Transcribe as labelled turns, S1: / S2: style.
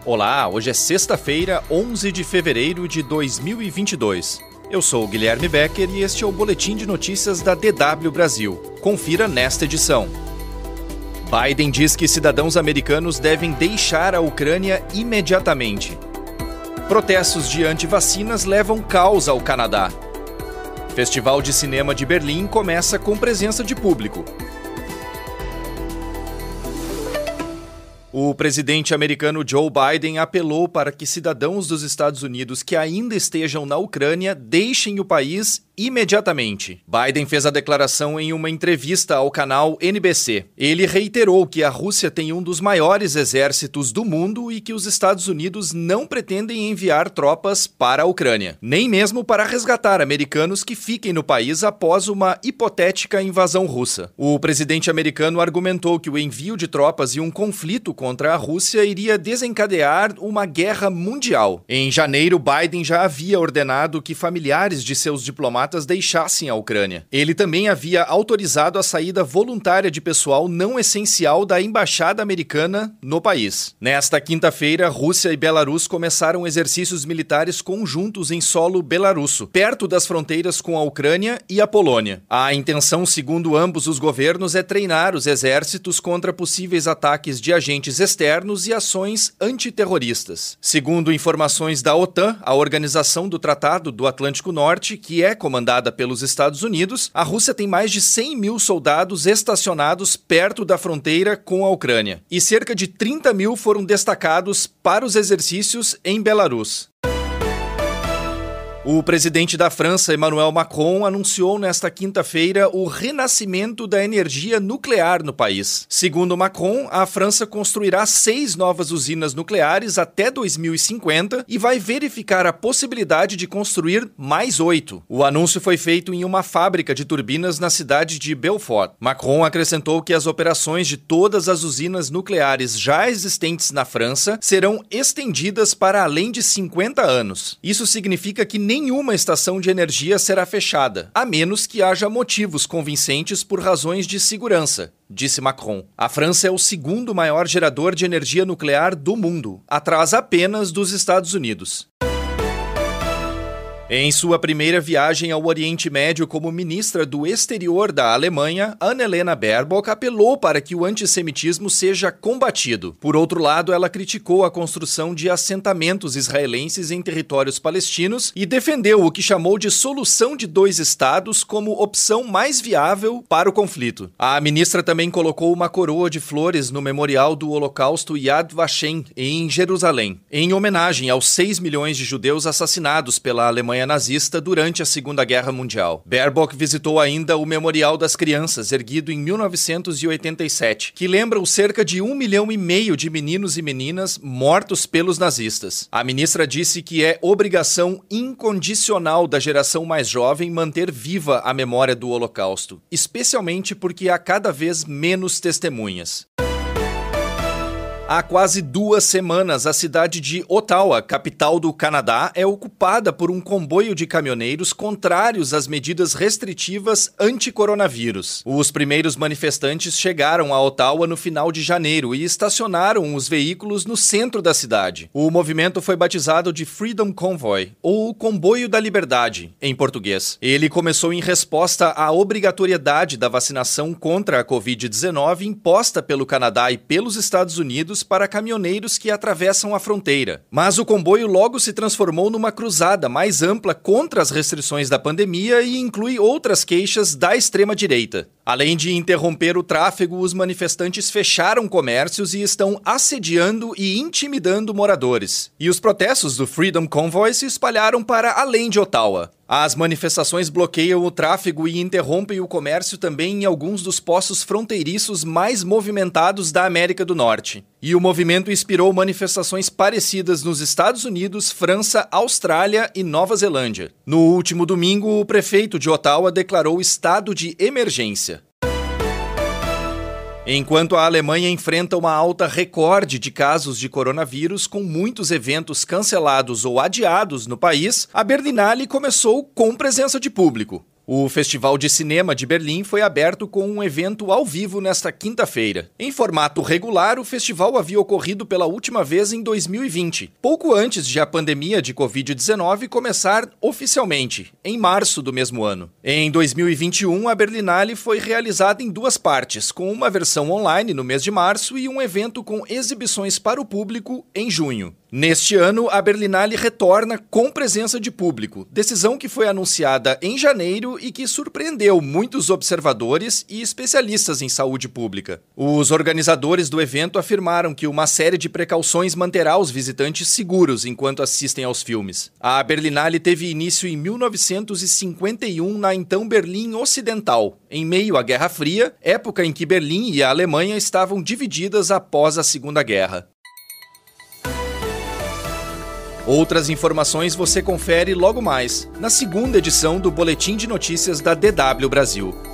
S1: Olá, hoje é sexta-feira, 11 de fevereiro de 2022. Eu sou o Guilherme Becker e este é o Boletim de Notícias da DW Brasil. Confira nesta edição. Biden diz que cidadãos americanos devem deixar a Ucrânia imediatamente. Protestos de anti-vacinas levam caos ao Canadá. Festival de Cinema de Berlim começa com presença de público. O presidente americano Joe Biden apelou para que cidadãos dos Estados Unidos que ainda estejam na Ucrânia deixem o país imediatamente. Biden fez a declaração em uma entrevista ao canal NBC. Ele reiterou que a Rússia tem um dos maiores exércitos do mundo e que os Estados Unidos não pretendem enviar tropas para a Ucrânia, nem mesmo para resgatar americanos que fiquem no país após uma hipotética invasão russa. O presidente americano argumentou que o envio de tropas e um conflito contra a Rússia iria desencadear uma guerra mundial. Em janeiro, Biden já havia ordenado que familiares de seus diplomatas deixassem a Ucrânia. Ele também havia autorizado a saída voluntária de pessoal não essencial da embaixada americana no país. Nesta quinta-feira, Rússia e Belarus começaram exercícios militares conjuntos em solo belarusso, perto das fronteiras com a Ucrânia e a Polônia. A intenção, segundo ambos os governos, é treinar os exércitos contra possíveis ataques de agentes externos e ações antiterroristas. Segundo informações da OTAN, a Organização do Tratado do Atlântico Norte, que é comandada pelos Estados Unidos, a Rússia tem mais de 100 mil soldados estacionados perto da fronteira com a Ucrânia, e cerca de 30 mil foram destacados para os exercícios em Belarus. O presidente da França, Emmanuel Macron, anunciou nesta quinta-feira o renascimento da energia nuclear no país. Segundo Macron, a França construirá 6 novas usinas nucleares até 2050 e vai verificar a possibilidade de construir mais 8. O anúncio foi feito em uma fábrica de turbinas na cidade de Belfort. Macron acrescentou que as operações de todas as usinas nucleares já existentes na França serão estendidas para além de 50 anos. Isso significa que nenhuma estação de energia será fechada, a menos que haja motivos convincentes por razões de segurança, disse Macron. A França é o segundo maior gerador de energia nuclear do mundo, atrás apenas dos Estados Unidos. Em sua primeira viagem ao Oriente Médio como ministra do Exterior da Alemanha, Annalena Baerbock apelou para que o antissemitismo seja combatido. Por outro lado, ela criticou a construção de assentamentos israelenses em territórios palestinos e defendeu o que chamou de solução de 2 estados como opção mais viável para o conflito. A ministra também colocou uma coroa de flores no memorial do Holocausto Yad Vashem, em Jerusalém, em homenagem aos 6 milhões de judeus assassinados pela Alemanha nazista durante a Segunda Guerra Mundial. Baerbock visitou ainda o Memorial das Crianças, erguido em 1987, que lembra os cerca de 1,5 milhão de meninos e meninas mortos pelos nazistas. A ministra disse que é obrigação incondicional da geração mais jovem manter viva a memória do Holocausto, especialmente porque há cada vez menos testemunhas. Há quase 2 semanas, a cidade de Ottawa, capital do Canadá, é ocupada por um comboio de caminhoneiros contrários às medidas restritivas anti-coronavírus. Os primeiros manifestantes chegaram a Ottawa no final de janeiro e estacionaram os veículos no centro da cidade. O movimento foi batizado de Freedom Convoy, ou Comboio da Liberdade, em português. Ele começou em resposta à obrigatoriedade da vacinação contra a Covid-19 imposta pelo Canadá e pelos Estados Unidos para caminhoneiros que atravessam a fronteira. Mas o comboio logo se transformou numa cruzada mais ampla contra as restrições da pandemia e inclui outras queixas da extrema-direita. Além de interromper o tráfego, os manifestantes fecharam comércios e estão assediando e intimidando moradores. E os protestos do Freedom Convoy se espalharam para além de Ottawa. As manifestações bloqueiam o tráfego e interrompem o comércio também em alguns dos postos fronteiriços mais movimentados da América do Norte. E o movimento inspirou manifestações parecidas nos Estados Unidos, França, Austrália e Nova Zelândia. No último domingo, o prefeito de Ottawa declarou estado de emergência. Enquanto a Alemanha enfrenta uma alta recorde de casos de coronavírus, com muitos eventos cancelados ou adiados no país, a Berlinale começou com presença de público. O Festival de Cinema de Berlim foi aberto com um evento ao vivo nesta quinta-feira. Em formato regular, o festival havia ocorrido pela última vez em 2020, pouco antes de a pandemia de Covid-19 começar oficialmente, em março do mesmo ano. Em 2021, a Berlinale foi realizada em duas partes, com uma versão online no mês de março e um evento com exibições para o público em junho. Neste ano, a Berlinale retorna com presença de público, decisão que foi anunciada em janeiro e que surpreendeu muitos observadores e especialistas em saúde pública. Os organizadores do evento afirmaram que uma série de precauções manterá os visitantes seguros enquanto assistem aos filmes. A Berlinale teve início em 1951 na então Berlim Ocidental, em meio à Guerra Fria, época em que Berlim e a Alemanha estavam divididas após a Segunda Guerra. Outras informações você confere logo mais, na segunda edição do Boletim de Notícias da DW Brasil.